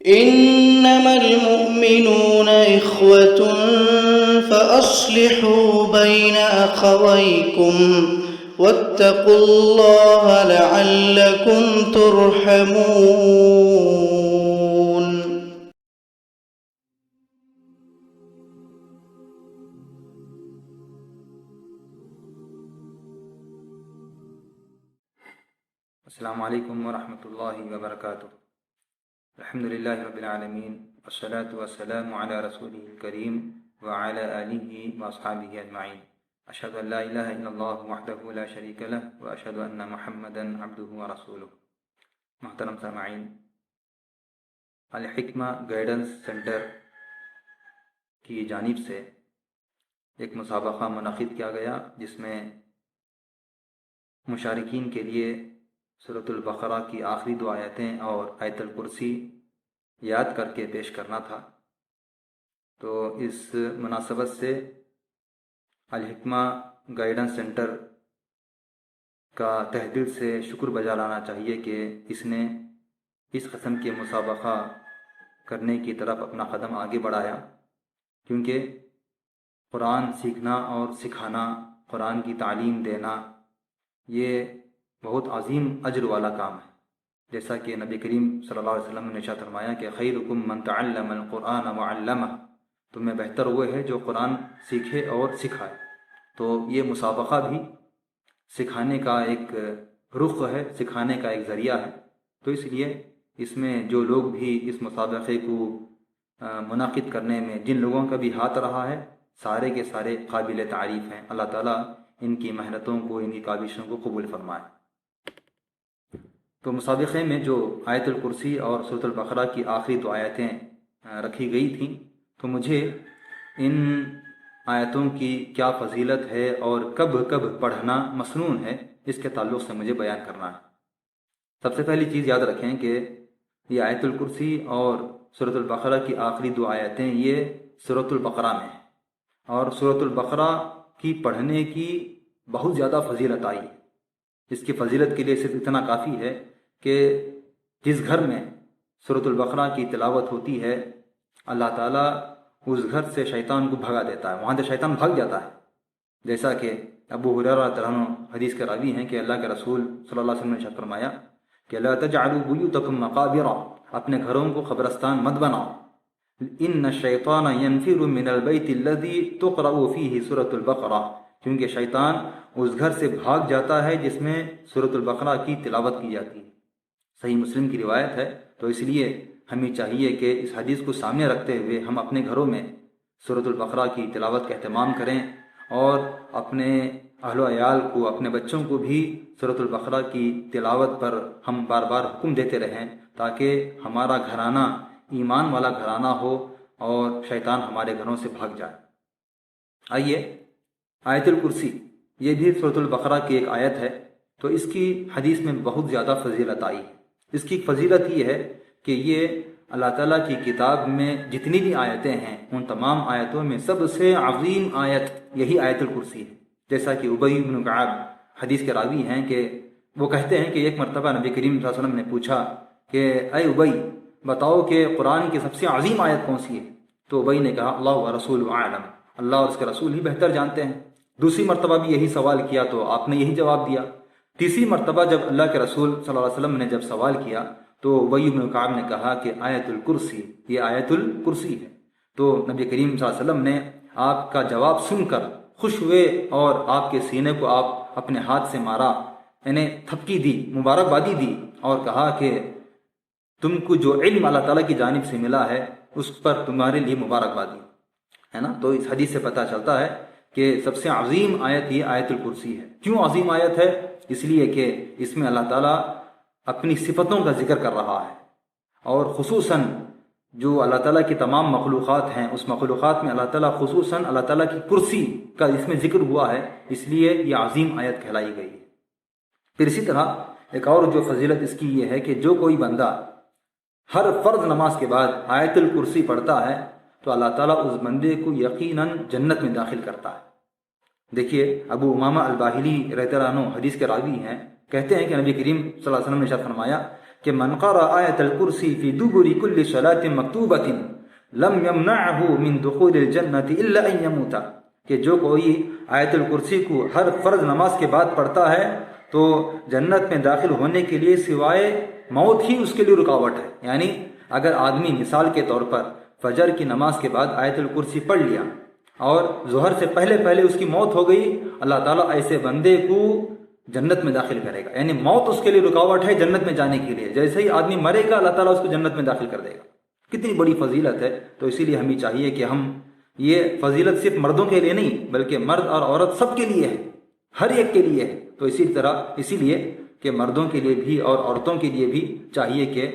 إنما المؤمنون إخوة فأصلحوا بين أخويكم واتقوا الله لعلكم ترحمون۔ السلام علیکم ورحمۃ اللہ وبرکاتہ۔ الحمدللہ رب العالمین والصلاة والسلام علی رسولہ الکریم وعلی آلہ واصحابہ اجمعین۔ اشہد ان لا الہ الا اللہ وحدہ لا شریک لہ واشہد ان محمدا عبدہ ورسولہ۔ محترم سامعین، الحکمہ گائیڈنس سینٹر کی جانب سے ایک مسابقہ منعقد کیا گیا، جس میں مشارکین کے لیے سورۃ البقرہ کی آخری 2 آیتیں اور آیت الکرسی یاد کر کے پیش کرنا تھا۔ تو اس مناسبت سے الحکمہ گائیڈنس سینٹر کا تہ دل سے شکر بجا لانا چاہیے کہ اس نے اس قسم کے مسابقہ کرنے کی طرف اپنا قدم آگے بڑھایا، کیونکہ قرآن سیکھنا اور سکھانا، قرآن کی تعلیم دینا، یہ بہت عظیم اجر والا کام ہے۔ جیسا کہ نبی کریم صلی اللہ علیہ وسلم نے ارشاد فرمایا کہ خیرکم من تعلم القرآن وعلمہ، تم میں بہتر وہ ہے جو قرآن سیکھے اور سکھائے۔ تو یہ مسابقہ بھی سکھانے کا ایک رخ ہے، سکھانے کا ایک ذریعہ ہے۔ تو اس لیے اس میں جو لوگ بھی اس مسابقے کو منعقد کرنے میں جن لوگوں کا بھی ہاتھ رہا ہے، سارے کے سارے قابل تعریف ہیں۔ اللہ تعالیٰ ان کی محنتوں کو، ان کی کاوشوں کو قبول فرمائے۔ تو مسابقے میں جو آیت الکرسی اور سورۃ البقرہ کی آخری 2 آیتیں رکھی گئی تھیں، تو مجھے ان آیتوں کی کیا فضیلت ہے اور کب کب پڑھنا مسنون ہے، اس کے تعلق سے مجھے بیان کرنا ہے۔ سب سے پہلی چیز یاد رکھیں کہ یہ آیت الکرسی اور سورۃ البقرہ کی آخری 2 آیتیں یہ سورۃ البقرہ میں ہیں، اور سورۃ البقرہ کی پڑھنے کی بہت زیادہ فضیلت آئی ہے۔ اس کی فضیلت کے لیے صرف اتنا کافی ہے کہ جس گھر میں سورۃ البقرہ کی تلاوت ہوتی ہے، اللہ تعالیٰ اس گھر سے شیطان کو بھگا دیتا ہے، وہاں سے شیطان بھاگ جاتا ہے۔ جیسا کہ ابو ہریرہ رضی اللہ عنہ حدیث کے راوی ہیں کہ اللہ کے رسول صلی اللہ علیہ وسلم نے ارشاد فرمایا کہ لا تجعلوا بیوتکم مقابر، اپنے گھروں کو قبرستان مت بناؤ۔ ان الشیطان ینفر من البیت الذی تقرأ فیہ سورۃ البقرہ، کیونکہ شیطان اس گھر سے بھاگ جاتا ہے جس میں سورۃ البقرہ کی تلاوت کی جاتی ہے۔ صحیح مسلم کی روایت ہے۔ تو اس لیے ہمیں چاہیے کہ اس حدیث کو سامنے رکھتے ہوئے ہم اپنے گھروں میں سورۃ البقرہ کی تلاوت کا اہتمام کریں، اور اپنے اہل و عیال کو، اپنے بچوں کو بھی سورۃ البقرہ کی تلاوت پر ہم بار بار حکم دیتے رہیں، تاکہ ہمارا گھرانہ ایمان والا گھرانہ ہو اور شیطان ہمارے گھروں سے بھاگ جائے۔ آئیے، آیت الکرسی یہ بھی سورۃ البقرہ کی ایک آیت ہے، تو اس کی حدیث میں بہت زیادہ فضیلت آئی ہے۔ اس کی فضیلت یہ ہے کہ یہ اللہ تعالیٰ کی کتاب میں جتنی بھی آیتیں ہیں، ان تمام آیتوں میں سب سے عظیم آیت یہی آیت الکرسی ہے۔ جیسا کہ ابی بن کعب حدیث کے راوی ہیں کہ وہ کہتے ہیں کہ ایک مرتبہ نبی کریم صلی اللہ علیہ وسلم نے پوچھا کہ اے ابی، بتاؤ کہ قرآن کی سب سے عظیم آیت کون سی ہے؟ تو ابی نے کہا اللہ ورسولہ اعلم، اللہ اور اس کے رسول ہی بہتر جانتے ہیں۔ دوسری مرتبہ بھی یہی سوال کیا تو آپ نے یہی جواب دیا۔ تیسری مرتبہ جب اللہ کے رسول صلی اللہ علیہ وسلم نے جب سوال کیا تو ابی بن کعب نے کہا کہ آیت الکرسی، یہ آیت الکرسی ہے۔ تو نبی کریم صلی اللہ علیہ وسلم نے آپ کا جواب سن کر خوش ہوئے اور آپ کے سینے کو آپ اپنے ہاتھ سے مارا، یعنی تھپکی دی، مبارکبادی دی، اور کہا کہ تم کو جو علم اللہ تعالیٰ کی جانب سے ملا ہے اس پر تمہارے لیے مبارکبادی ہے نا۔ تو اس حدیث سے پتہ چلتا ہے کہ سب سے عظیم آیت یہ آیت الکرسی ہے۔ کیوں عظیم آیت ہے؟ اس لیے کہ اس میں اللہ تعالیٰ اپنی صفتوں کا ذکر کر رہا ہے، اور خصوصاً جو اللہ تعالیٰ کی تمام مخلوقات ہیں، اس مخلوقات میں اللہ تعالیٰ خصوصاً اللہ تعالیٰ کی کرسی کا اس میں ذکر ہوا ہے، اس لیے یہ عظیم آیت کہلائی گئی ہے۔ پھر اسی طرح ایک اور جو فضیلت اس کی یہ ہے کہ جو کوئی بندہ ہر فرض نماز کے بعد آیت الکرسی پڑھتا ہے تو اللہ تعالیٰ اس بندے کو یقیناً جنت میں داخل کرتا ہے۔ دیکھیے، ابو امامہ الباہلی رضی اللہ عنہ حدیث کے راوی ہیں، کہتے ہیں کہ نبی کریم صلی اللہ علیہ وسلم نے ارشاد فرمایا کہ من قرأ آیت الکرسی فی دبر کل صلاۃ مکتوبۃ لم یمنعہ من دخول الجنۃ الا ان یموت، کہ جو کوئی آیت الکرسی کو ہر فرض نماز کے بعد پڑھتا ہے تو جنت میں داخل ہونے کے لیے سوائے موت ہی اس کے لیے رکاوٹ ہے۔ یعنی اگر آدمی مثال کے طور پر فجر کی نماز کے بعد آیت الکرسی پڑھ لیا اور ظہر سے پہلے پہلے اس کی موت ہو گئی، اللہ تعالیٰ ایسے بندے کو جنت میں داخل کرے گا۔ یعنی موت اس کے لیے رکاوٹ ہے جنت میں جانے کے لیے، جیسے ہی آدمی مرے گا اللہ تعالیٰ اس کو جنت میں داخل کر دے گا۔ کتنی بڑی فضیلت ہے! تو اسی لیے ہمیں چاہیے کہ ہم یہ فضیلت صرف مردوں کے لیے نہیں بلکہ مرد اور عورت سب کے لیے ہے، ہر ایک کے لیے ہے۔ تو اسی لیے کہ مردوں کے لیے بھی اور عورتوں کے لیے بھی چاہیے کہ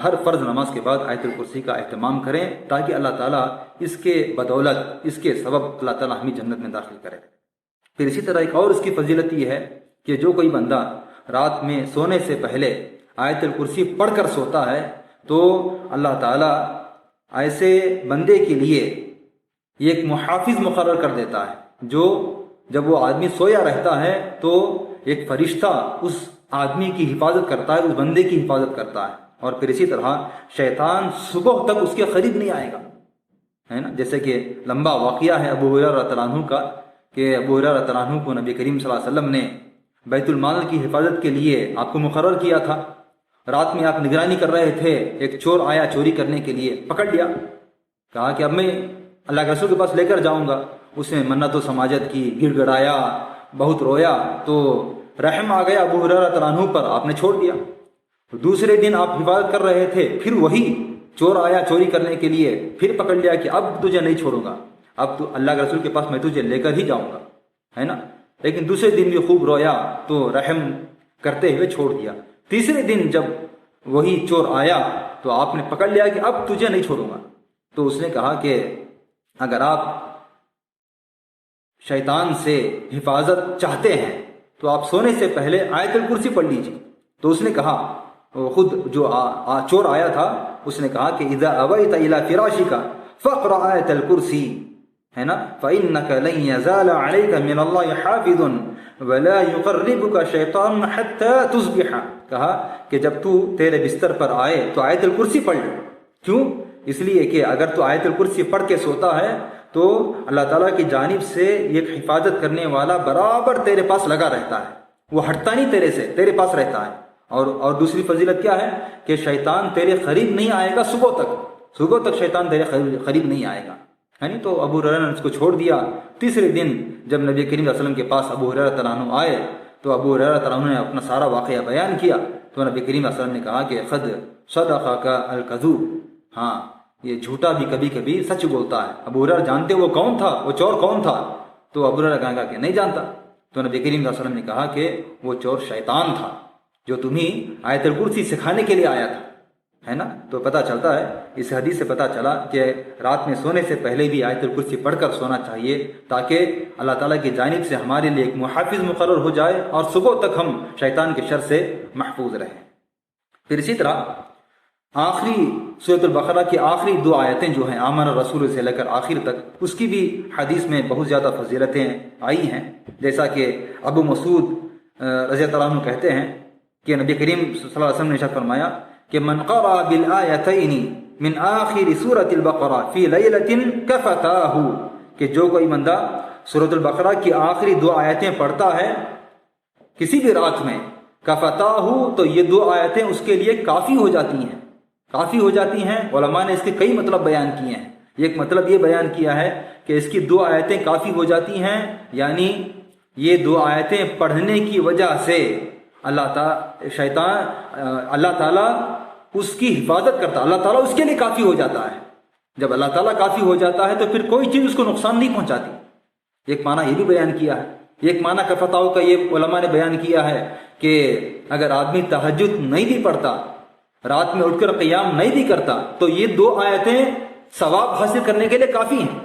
ہر فرض نماز کے بعد آیت الکرسی کا اہتمام کریں، تاکہ اللہ تعالیٰ اس کے بدولت، اس کے سبب اللہ تعالیٰ ہمیں جنت میں داخل کرے۔ پھر اسی طرح ایک اور اس کی فضیلت یہ ہے کہ جو کوئی بندہ رات میں سونے سے پہلے آیت الکرسی پڑھ کر سوتا ہے تو اللہ تعالیٰ ایسے بندے کے لیے ایک محافظ مقرر کر دیتا ہے، جو جب وہ آدمی سویا رہتا ہے تو ایک فرشتہ اس آدمی کی حفاظت کرتا ہے، اس بندے کی حفاظت کرتا ہے۔ اور پھر اسی طرح شیطان صبح تک اس کے قریب نہیں آئے گا، ہے نا؟ جیسے کہ لمبا واقعہ ہے ابو ہریرہ رضی اللہ عنہ کا، کہ ابو ہریرہ رضی اللہ عنہ کو نبی کریم صلی اللہ علیہ وسلم نے بیت المال کی حفاظت کے لیے آپ کو مقرر کیا تھا۔ رات میں آپ نگرانی کر رہے تھے، ایک چور آیا چوری کرنے کے لیے، پکڑ لیا، کہا کہ اب میں اللہ کے رسول کے پاس لے کر جاؤں گا۔ اس نے منت و سماجت کی، گڑ گڑایا، بہت رویا، تو رحم آ گیا ابو ہریرہ رضی اللہ عنہ پر، آپ نے چھوڑ دیا۔ دوسرے دن آپ حفاظت کر رہے تھے، پھر وہی چور آیا چوری کرنے کے لیے، پھر پکڑ لیا کہ اب تجھے نہیں چھوڑوں گا، اب تو اللہ کے رسول کے پاس میں تجھے لے کر ہی جاؤں گا، ہے نا؟ لیکن دوسرے دن بھی خوب رویا تو رحم کرتے ہوئے چھوڑ دیا۔ تیسرے دن جب وہی چور آیا تو آپ نے پکڑ لیا کہ اب تجھے نہیں چھوڑوں گا۔ تو اس نے کہا کہ اگر آپ شیطان سے حفاظت چاہتے ہیں تو آپ سونے سے پہلے آیت الکرسی پڑھ لیجیے۔ تو اس نے کہا، خود جو چور آیا تھا اس نے کہا کہ اذا اویت الی فراشک فاقرأ آیت الکرسی، ہے نا، فإنك لن يزال عليك من الله حافظ ولا يقربك شیطان حتى تصبح۔ کہا کہ جب تو تیرے بستر پر آئے تو آیت الکرسی پڑھ لے۔ کیوں؟ اس لیے کہ اگر تو آیت الکرسی پڑھ کے سوتا ہے تو اللہ تعالیٰ کی جانب سے ایک حفاظت کرنے والا برابر تیرے پاس لگا رہتا ہے، وہ ہٹتا نہیں تیرے سے، تیرے پاس رہتا ہے۔ اور دوسری فضیلت کیا ہے کہ شیطان تیرے قریب نہیں آئے گا صبح تک شیطان تیرے قریب نہیں آئے گا، ہے نہیں؟ تو ابو ہریرہ نے اس کو چھوڑ دیا۔ تیسرے دن جب نبی کریم صلی اللہ علیہ وسلم کے پاس ابو ہریرہ رضی اللہ عنہ آئے تو ابو ہریرہ رضی اللہ عنہ نے اپنا سارا واقعہ بیان کیا، تو نبی کریم صلی اللہ علیہ وسلم نے کہا کہ قد صدقک الکذوب، ہاں یہ جھوٹا بھی کبھی کبھی سچ بولتا ہے۔ ابو ہریرہ جانتے وہ کون تھا، وہ چور کون تھا؟ تو ابو ہریرہ کہا کہ نہیں جانتا۔ تو نبی کریم صلی اللہ علیہ وسلم نے کہا کہ وہ چور شیطان تھا جو تمہیں آیت الکرسی سکھانے کے لیے آیا تھا، ہے نا؟ تو پتہ چلتا ہے، اس حدیث سے پتہ چلا کہ رات میں سونے سے پہلے بھی آیت الکرسی پڑھ کر سونا چاہیے، تاکہ اللہ تعالیٰ کی جانب سے ہمارے لیے ایک محافظ مقرر ہو جائے اور صبح تک ہم شیطان کے شر سے محفوظ رہیں۔ پھر اسی طرح آخری سورۃ البقرہ کی آخری 2 آیتیں جو ہیں آمن الرسول سے لے کر آخر تک، اس کی بھی حدیث میں بہت زیادہ فضیلتیں آئی ہیں، جیسا کہ ابو مسعود رضی اللہ عنہ کہتے ہیں کہ نبی کریم صلی اللہ علیہ وسلم نے ارشاد فرمایا کہ من قرأ بالآیتین من آخر سورۃ البقرہ فی لیلۃ کفتاہ، کہ جو کوئی بندہ سورۃ البقرہ کی آخری 2 آیتیں پڑھتا ہے کسی بھی رات میں، کفتاہ، تو یہ 2 آیتیں اس کے لیے کافی ہو جاتی ہیں۔ علماء نے اس کے کئی مطلب بیان کیے ہیں۔ ایک مطلب یہ بیان کیا ہے کہ اس کی 2 آیتیں کافی ہو جاتی ہیں، یعنی یہ 2 آیتیں پڑھنے کی وجہ سے اللہ تعالیٰ اس کی حفاظت کرتا، اللہ تعالیٰ اس کے لیے کافی ہو جاتا ہے۔ جب اللہ تعالیٰ کافی ہو جاتا ہے تو پھر کوئی چیز اس کو نقصان نہیں پہنچاتی۔ ایک معنی یہ بھی بیان کیا ہے۔ ایک معنی کفتاؤ کا یہ علماء نے بیان کیا ہے کہ اگر آدمی تہجد نہیں بھی پڑھتا، رات میں اٹھ کر قیام نہیں بھی کرتا، تو یہ 2 آیتیں ثواب حاصل کرنے کے لیے کافی ہیں۔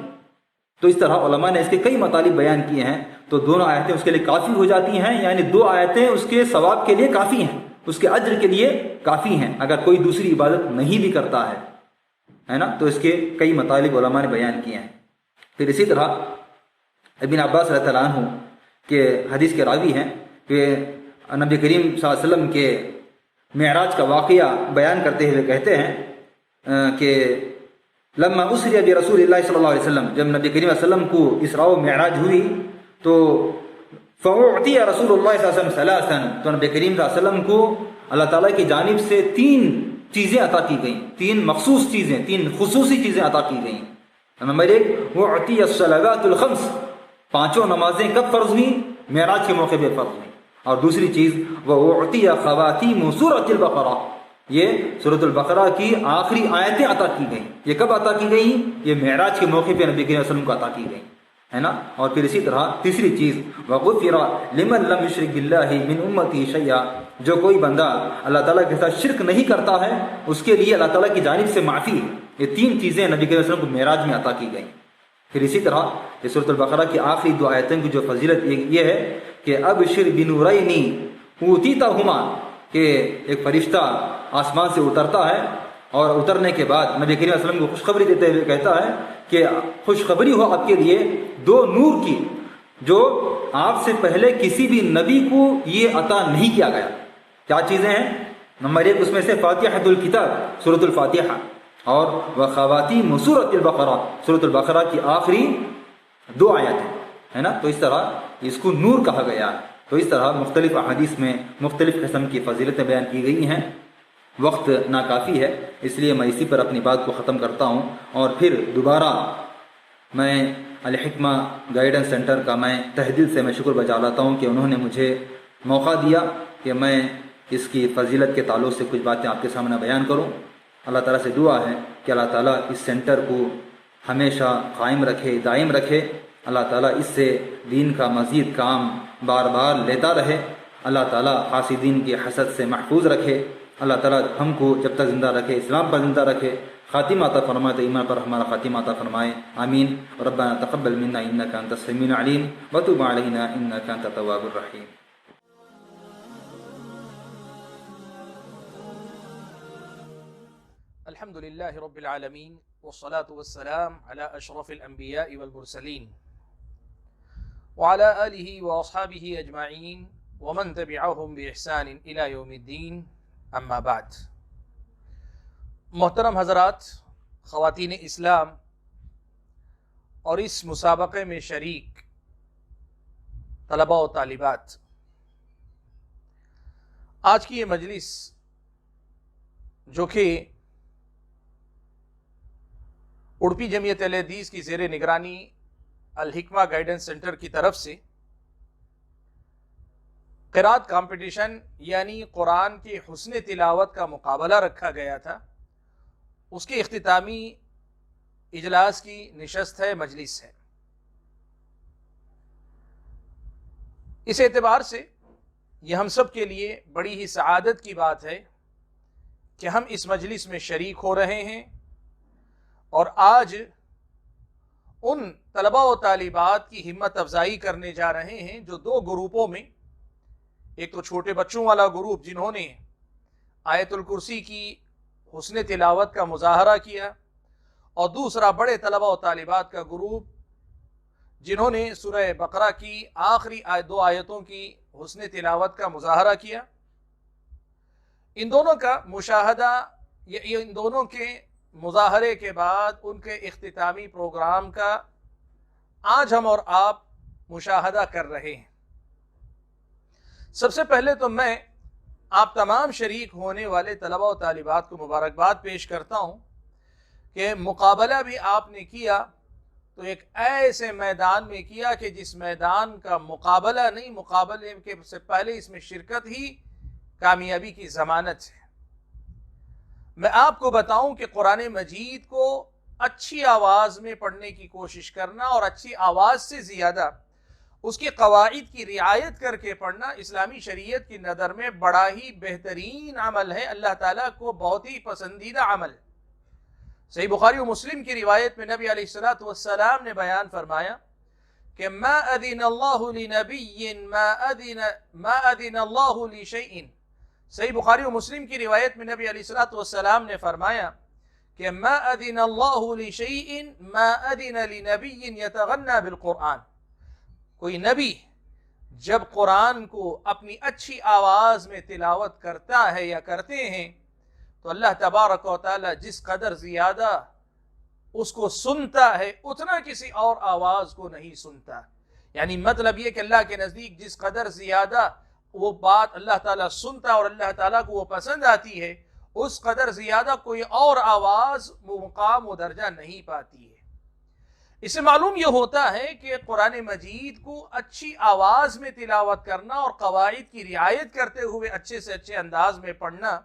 تو اس طرح علماء نے اس کے کئی مطالب بیان کیے ہیں، تو 2 آیتیں اس کے لیے کافی ہو جاتی ہیں، یعنی 2 آیتیں اس کے ثواب کے لیے کافی ہیں، اس کے اجر کے لیے کافی ہیں، اگر کوئی دوسری عبادت نہیں بھی کرتا ہے نا؟ تو اس کے کئی مطالب علماء نے بیان کیے ہیں۔ پھر اسی طرح ابن عباس رضی اللہ عنہ کے حدیث کے راوی ہیں کہ نبی کریم صلی اللہ علیہ وسلم کے معراج کا واقعہ بیان کرتے ہوئے کہتے ہیں کہ لما اسری برسول اللہ صلی اللہ علیہ وسلم، جب نبی کریم صلی اللہ علیہ وسلم کو اسراء و معراج ہوئی تو فأعطی رسول اللہ صلی اللہ علیہ وسلم ثلاثا، تو نبی کریم صلی اللہ علیہ وسلم کو اللہ تعالیٰ کی جانب سے 3 چیزیں عطا کی گئیں، 3 مخصوص چیزیں، 3 خصوصی چیزیں عطا کی گئیں۔ نمبر 1 وأعطی الصلوات الخمس، 5 نمازیں کب فرض ہوئیں؟ معراج کے موقع پہ فرض ہوئیں۔ اور دوسری چیز وأعطی خواتیم سورۃ البقرہ، یہ سورۃ البقرہ کی آخری آیتیں عطا کی گئیں۔ یہ کب عطا کی گئیں؟ یہ معراج کے موقع پہ نبی کریم صلی اللہ علیہ وسلم کو عطا کی گئیں، ہے نا۔ اور پھر اسی طرح تیسری چیز وغفر لمن لم یشرک باللہ من امتی شیئا، جو کوئی بندہ اللہ تعالیٰ کے ساتھ شرک نہیں کرتا ہے اس کے لیے اللہ تعالیٰ کی جانب سے معافی ہے۔ یہ 3 چیزیں نبی کریم صلی اللہ علیہ وسلم کو معراج میں عطا کی گئیں۔ پھر اسی طرح یہ سورۃ البقرہ کی آخری 2 آیتیں کی جو فضیلت یہ ہے کہ ابشر بنورین اوتیتہما، کہ ایک فرشتہ آسمان سے اترتا ہے اور اترنے کے بعد نبی کریم صلی اللہ علیہ وسلم کو خوشخبری دیتے ہوئے کہتا ہے کہ خوشخبری ہو آپ کے لیے 2 نور کی جو آپ سے پہلے کسی بھی نبی کو یہ عطا نہیں کیا گیا۔ کیا چیزیں ہیں؟ نمبر 1 اس میں سے فاتحۃ الکتاب سورۃ الفاتحہ، اور وخواتیم سورۃ البقرہ، سورۃ البقرہ کی آخری 2 آیتیں، ہے نا۔ تو اس طرح اس کو نور کہا گیا۔ تو اس طرح مختلف احادیث میں مختلف قسم کی فضیلتیں بیان کی گئی ہیں۔ وقت ناکافی ہے، اس لیے میں اسی پر اپنی بات کو ختم کرتا ہوں، اور پھر دوبارہ میں الحکمہ گائیڈنس سینٹر کا میں تہ دل سے شکر بجا لاتا ہوں کہ انہوں نے مجھے موقع دیا کہ میں اس کی فضیلت کے تعلق سے کچھ باتیں آپ کے سامنے بیان کروں۔ اللہ تعالیٰ سے دعا ہے کہ اللہ تعالیٰ اس سینٹر کو ہمیشہ قائم رکھے، دائم رکھے۔ اللہ تعالیٰ اس سے دین کا مزید کام بار بار لیتا رہے۔ اللہ تعالیٰ حاسدین کی حسد سے محفوظ رکھے۔ اللہ تعالیٰ ہم کو جب تک زندہ رکھے اسلام پر زندہ رکھے، خاتمہ عطا فرمائے تو ایمان پر ہمارا خاتمہ عطا فرمائے، آمین۔ ربنا تقبل منا انک انت السمیع العلیم وتب علینا انک انت التواب الرحیم۔ الحمد للہ رب العالمین والصلاة والسلام علی اشرف الانبیاء والمرسلین وعلی آلہ واصحابہ اجمعین ومن تبعہم بإحسان الی یوم الدین، اما بعد۔ محترم حضرات، خواتین اسلام اور اس مسابقے میں شریک طلباء و طالبات، آج کی یہ مجلس جو کہ اڑپی جمعیت اہل حدیث کی زیر نگرانی الحکمہ گائیڈنس سینٹر کی طرف سے قرات کمپٹیشن یعنی قرآن کے حسن تلاوت کا مقابلہ رکھا گیا تھا، اس کے اختتامی اجلاس کی نشست ہے، مجلس ہے۔ اس اعتبار سے یہ ہم سب کے لیے بڑی ہی سعادت کی بات ہے کہ ہم اس مجلس میں شریک ہو رہے ہیں، اور آج ان طلباء و طالبات کی ہمت افزائی کرنے جا رہے ہیں جو 2 گروپوں میں، ایک تو چھوٹے بچوں والا گروپ جنہوں نے آیت الکرسی کی حسن تلاوت کا مظاہرہ کیا، اور دوسرا بڑے طلباء و طالبات کا گروپ جنہوں نے سورہ بقرہ کی آخری 2 آیتوں کی حسن تلاوت کا مظاہرہ کیا۔ ان دونوں کا مشاہدہ، ان دونوں کے مظاہرے کے بعد ان کے اختتامی پروگرام کا آج ہم اور آپ مشاہدہ کر رہے ہیں۔ سب سے پہلے تو میں آپ تمام شریک ہونے والے طلباء و طالبات کو مبارکباد پیش کرتا ہوں کہ مقابلہ بھی آپ نے کیا تو ایک ایسے میدان میں کیا کہ جس میدان کا مقابلہ نہیں، مقابلے کے سے پہلے اس میں شرکت ہی کامیابی کی ضمانت ہے۔ میں آپ کو بتاؤں کہ قرآن مجید کو اچھی آواز میں پڑھنے کی کوشش کرنا اور اچھی آواز سے زیادہ اس کے قواعد کی رعایت کر کے پڑھنا اسلامی شریعت کی نظر میں بڑا ہی بہترین عمل ہے، اللہ تعالیٰ کو بہت ہی پسندیدہ عمل ہے۔ صحیح بخاری و مسلم کی روایت میں نبی علیہ الصلوۃ والسلام نے بیان فرمایا کہ ما اذن اللہ لنبی ما اذن اللہ لشیء۔ صحیح بخاری و مسلم کی روایت میں نبی علیہ الصلوۃ والسلام نے فرمایا کہ ما اذن اللہ لشیء ما اذن لنبی یتغنى بالقرآن۔ کوئی نبی جب قرآن کو اپنی اچھی آواز میں تلاوت کرتا ہے یا کرتے ہیں تو اللہ تبارک و تعالی جس قدر زیادہ اس کو سنتا ہے اتنا کسی اور آواز کو نہیں سنتا. یعنی مطلب یہ کہ اللہ کے نزدیک جس قدر زیادہ وہ بات اللہ تعالیٰ سنتا اور اللہ تعالیٰ کو وہ پسند آتی ہے اس قدر زیادہ کوئی اور آواز وہ مقام و درجہ نہیں پاتی ہے. اس سے معلوم یہ ہوتا ہے کہ قرآن مجید کو اچھی آواز میں تلاوت کرنا اور قواعد کی رعایت کرتے ہوئے اچھے سے اچھے انداز میں پڑھنا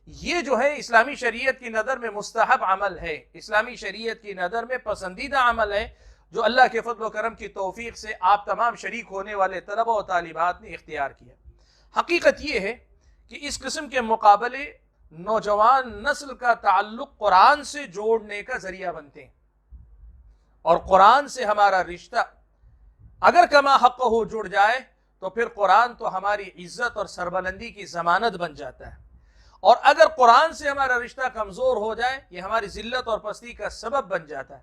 یہ جو ہے اسلامی شریعت کی نظر میں مستحب عمل ہے، اسلامی شریعت کی نظر میں پسندیدہ عمل ہے جو اللہ کے فضل و کرم کی توفیق سے آپ تمام شریک ہونے والے طلبہ و طالبات نے اختیار کیا. حقیقت یہ ہے کہ اس قسم کے مقابلے نوجوان نسل کا تعلق قرآن سے جوڑنے کا ذریعہ بنتے ہیں اور قرآن سے ہمارا رشتہ اگر کما حق ہو جڑ جائے تو پھر قرآن تو ہماری عزت اور سربلندی کی ضمانت بن جاتا ہے، اور اگر قرآن سے ہمارا رشتہ کمزور ہو جائے یہ ہماری ذلت اور پستی کا سبب بن جاتا ہے.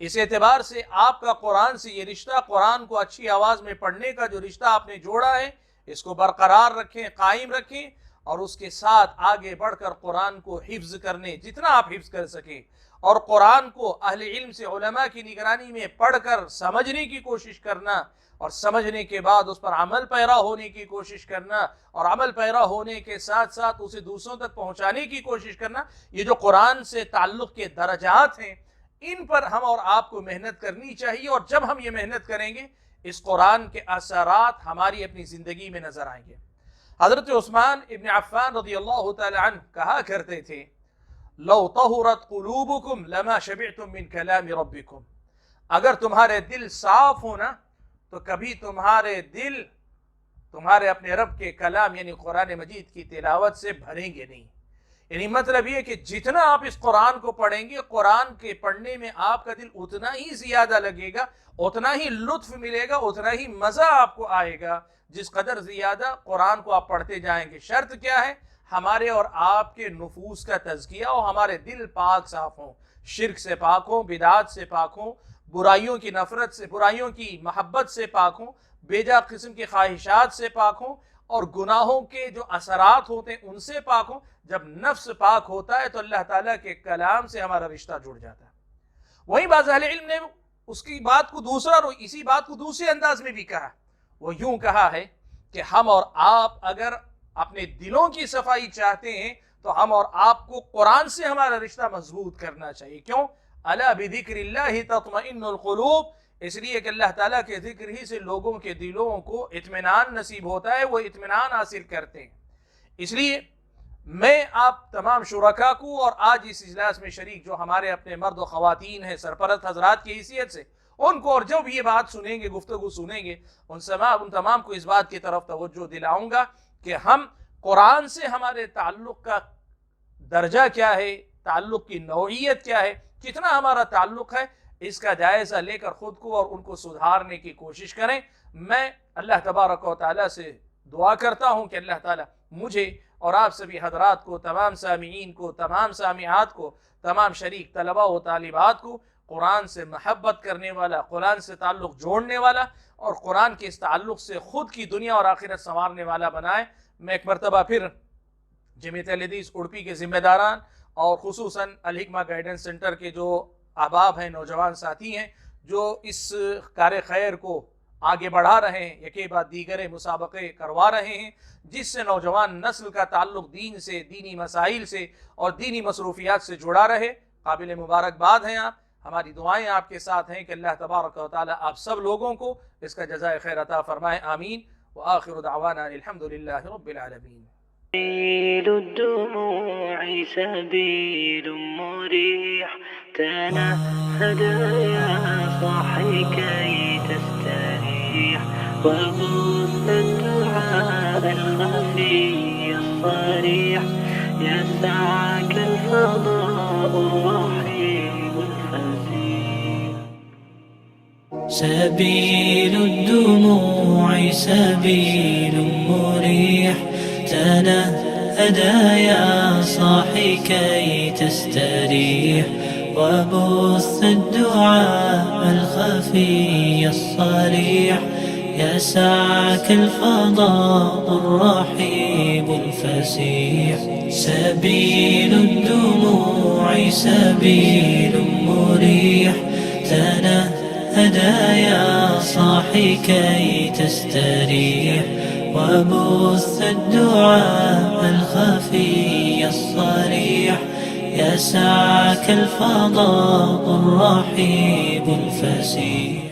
اس اعتبار سے آپ کا قرآن سے یہ رشتہ، قرآن کو اچھی آواز میں پڑھنے کا جو رشتہ آپ نے جوڑا ہے اس کو برقرار رکھیں، قائم رکھیں، اور اس کے ساتھ آگے بڑھ کر قرآن کو حفظ کرنے جتنا آپ حفظ کر سکیں اور قرآن کو اہل علم سے علماء کی نگرانی میں پڑھ کر سمجھنے کی کوشش کرنا اور سمجھنے کے بعد اس پر عمل پیرا ہونے کی کوشش کرنا اور عمل پیرا ہونے کے ساتھ ساتھ اسے دوسروں تک پہنچانے کی کوشش کرنا. یہ جو قرآن سے تعلق کے درجات ہیں ان پر ہم اور آپ کو محنت کرنی چاہیے، اور جب ہم یہ محنت کریں گے اس قرآن کے اثرات ہماری اپنی زندگی میں نظر آئیں گے. حضرت عثمان ابن عفان رضی اللہ تعالی عنہ کہا کرتے تھے لو طہرت قلوبکم لما شبعتم من کلام ربکم، اگر تمہارے دل صاف ہونا تو کبھی تمہارے دل تمہارے اپنے رب کے کلام یعنی قرآن مجید کی تلاوت سے بھریں گے نہیں. یعنی مطلب یہ کہ جتنا آپ اس قرآن کو پڑھیں گے قرآن کے پڑھنے میں آپ کا دل اتنا ہی زیادہ لگے گا، اتنا ہی لطف ملے گا، اتنا ہی مزہ آپ کو آئے گا جس قدر زیادہ قرآن کو آپ پڑھتے جائیں گے. شرط کیا ہے؟ ہمارے اور آپ کے نفوس کا تزکیہ اور ہمارے دل پاک صاف ہوں، شرک سے پاک ہوں، بدعات سے پاک ہوں، برائیوں کی نفرت سے، برائیوں کی محبت سے پاک ہوں، بیجا قسم کی خواہشات سے پاک ہوں، اور گناہوں کے جو اثرات ہوتے ہیں ان سے پاک ہوں. جب نفس پاک ہوتا ہے تو اللہ تعالیٰ کے کلام سے ہمارا رشتہ جڑ جاتا ہے. وہیں بعض اہل علم نے اس کی بات کو اسی بات کو دوسرے انداز میں بھی کہا. وہ یوں کہا ہے کہ ہم اور آپ اگر اپنے دلوں کی صفائی چاہتے ہیں تو ہم اور آپ کو قرآن سے ہمارا رشتہ مضبوط کرنا چاہیے. کیوں؟ الا بذکر اللہ تطمئن القلوب، اس لیے کہ اللہ تعالیٰ کے ذکر ہی سے لوگوں کے دلوں کو اطمینان نصیب ہوتا ہے، وہ اطمینان حاصل کرتے ہیں. اس لیے میں آپ تمام شرکاء کو اور آج اس اجلاس میں شریک جو ہمارے اپنے مرد و خواتین ہیں سرپرست حضرات کی حیثیت سے ان کو، اور جو بھی یہ بات سنیں گے، گفتگو سنیں گے، ان تمام کو اس بات کی طرف توجہ دلاؤں گا کہ ہم قرآن سے ہمارے تعلق کا درجہ کیا ہے، تعلق کی نوعیت کیا ہے، کتنا ہمارا تعلق ہے، اس کا جائزہ لے کر خود کو اور ان کو سدھارنے کی کوشش کریں. میں اللہ تبارک و تعالیٰ سے دعا کرتا ہوں کہ اللہ تعالیٰ مجھے اور آپ سبھی حضرات کو، تمام سامعین کو، تمام سامعات کو، تمام شریک طلبہ و طالبات کو قرآن سے محبت کرنے والا، قرآن سے تعلق جوڑنے والا اور قرآن کے اس تعلق سے خود کی دنیا اور آخرت سنوارنے والا بنائے. میں ایک مرتبہ پھر جمعیت اہل حدیث اڑپی کے ذمہ داران اور خصوصاً الحکمہ گائیڈنس سینٹر کے جو احباب ہیں، نوجوان ساتھی ہیں جو اس کار خیر کو آگے بڑھا رہے ہیں، یکے بعد دیگر مسابقے کروا رہے ہیں، جس سے نوجوان نسل کا تعلق دین سے، دینی مسائل سے اور دینی مصروفیات سے جڑا رہے، قابل مبارکباد ہیں آپ. ہماری دعائیں آپ کے ساتھ ہیں کہ اللہ تبارک و تعالی آپ سب لوگوں کو اس کا جزائے خیر عطا فرمائے. آمین. وآخر دعوانا الحمد للہ رب العالمین. سبيل الدموع سبيل مريح تنهد يا صاحي كي تستريح وبث الدعاء الخفي الصريح يسعك الفضاء الرحيم الفسيح. سبيل الدموع سبيل مريح تنهدى يا صاحي كي تستريح وبث الدعاء الخفي الصريح يسعك الفضاء الرحيب الفسيح. سبيل الدموع سبيل مريح، تنهدى يا صاحي كي تستريح، وبث الدعاء الخفي الصريح. يسعك الفضاء الرحيب الفسيح.